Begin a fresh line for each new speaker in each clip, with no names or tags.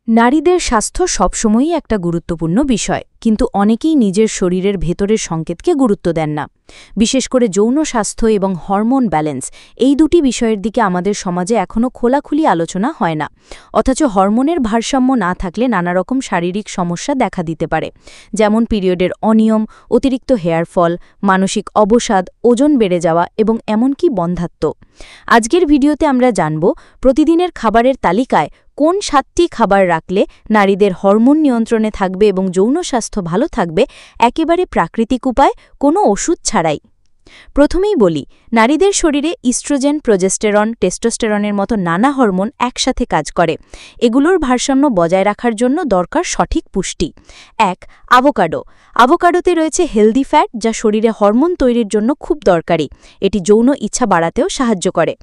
নারীদের স্বাস্থ্য সবসময়ই একটা গুরুত্বপূর্ণ বিষয়, কিন্তু অনেকেই নিজের শরীরের ভেতরের সংকেতকে গুরুত্ব দেন না। বিশেষ করে যৌন স্বাস্থ্য এবং হরমোন ব্যালেন্স, এই দুটি বিষয়ের দিকে আমাদের সমাজে এখনও খোলাখুলি আলোচনা হয় না। অথচ হরমোনের ভারসাম্য না থাকলে নানা রকম শারীরিক সমস্যা দেখা দিতে পারে, যেমন পিরিয়ডের অনিয়ম, অতিরিক্ত হেয়ার ফল, মানসিক অবসাদ, ওজন বেড়ে যাওয়া এবং এমনকি বন্ধ্যাত্ব। আজকের ভিডিওতে আমরা জানব প্রতিদিনের খাবারের তালিকায় কোন 7টি খাবার রাখলে নারীদের হরমোন নিয়ন্ত্রণে থাকবে এবং যৌন স্বাস্থ্য ভালো থাকবে, একেবারে প্রাকৃতিক উপায়, কোনো ওষুধ ছাড়াই। প্রথমেই বলি, নারীদের শরীরে ইস্ট্রোজেন, প্রোজেস্টেরন, টেস্টোস্টেরনের মতো নানা হরমোন একসাথে কাজ করে। এগুলোর ভারসাম্য বজায় রাখার জন্য দরকার সঠিক পুষ্টি। 1. আভোকাডো। আভোকাডোতে রয়েছে হেলদি ফ্যাট, যা শরীরে হরমোন তৈরির জন্য খুব দরকারি। এটি যৌন ইচ্ছা বাড়াতেও সাহায্য করে।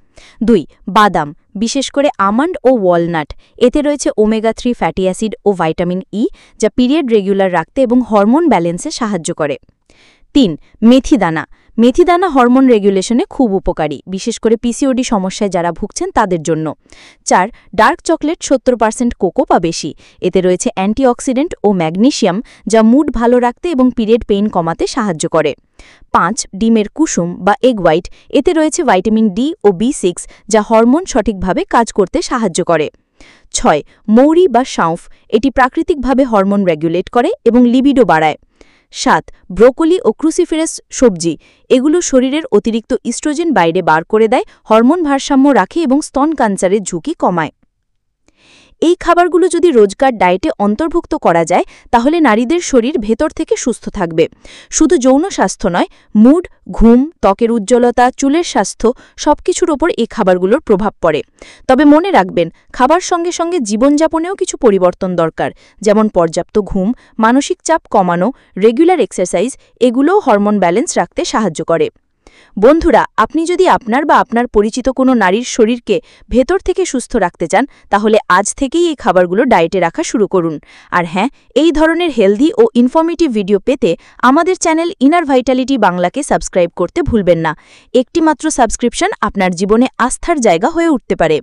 2. বাদাম, বিশেষ করে আমন্ড ও ওয়ালনাট। এতে রয়েছে ওমেগা-3 ফ্যাটি অ্যাসিড ও ভাইটামিন ই, যা পিরিয়ড রেগুলার রাখতে এবং হরমোন ব্যালেন্সে সাহায্য করে। 3. মেথিদানা। মেথিদানা হরমোন রেগুলেশনে খুব উপকারী, বিশেষ করে পিসিওডি সমস্যায় যারা ভুগছেন তাদের জন্য। 4. ডার্ক চকলেট 70% কোকো বা বেশি। এতে রয়েছে অ্যান্টিঅক্সিডেন্ট ও ম্যাগনেসিয়াম, যা মুড ভালো রাখতে এবং পিরিয়ড পেইন কমাতে সাহায্য করে। 5. ডিমের কুসুম বা এগ হোয়াইট। এতে রয়েছে ভাইটামিন ডি ও B6, যা হরমোন সঠিকভাবে কাজ করতে সাহায্য করে। 6. মৌরি বা শাউফ। এটি প্রাকৃতিকভাবে হরমোন রেগুলেট করে এবং লিবিডো বাড়ায়। 7. ব্রোকলি ও ক্রুসিফেরাস সবজি। এগুলো শরীরের অতিরিক্ত ইস্ট্রোজেন বাইরে বার করে দেয়, হরমোন ভারসাম্য রাখে এবং স্তন ক্যান্সারের ঝুঁকি কমায়। এই খাবারগুলো যদি রোজকার ডায়েটে অন্তর্ভুক্ত করা যায়, তাহলে নারীদের শরীর ভেতর থেকে সুস্থ থাকবে। শুধু যৌন স্বাস্থ্য নয়, মুড, ঘুম, ত্বকের উজ্জ্বলতা, চুলের স্বাস্থ্য, সবকিছুর ওপর এই খাবারগুলোর প্রভাব পড়ে। তবে মনে রাখবেন, খাবার সঙ্গে সঙ্গে জীবনযাপনেও কিছু পরিবর্তন দরকার, যেমন পর্যাপ্ত ঘুম, মানসিক চাপ কমানো, রেগুলার এক্সারসাইজ। এগুলোও হরমোন ব্যালেন্স রাখতে সাহায্য করে। বন্ধুরা, আপনি যদি আপনার বা আপনার পরিচিত কোনো নারীর শরীরকে ভেতর থেকে সুস্থ রাখতে চান, তাহলে আজ থেকেই এই খাবারগুলো ডায়েটে রাখা শুরু করুন। আর হ্যাঁ, এই ধরনের হেলদি ও ইনফরমেটিভ ভিডিও পেতে আমাদের চ্যানেল ইনার ভাইটালিটি বাংলাকে সাবস্ক্রাইব করতে ভুলবেন না। একটি মাত্র সাবস্ক্রিপশন আপনার জীবনে আস্থার জায়গা হয়ে উঠতে পারে।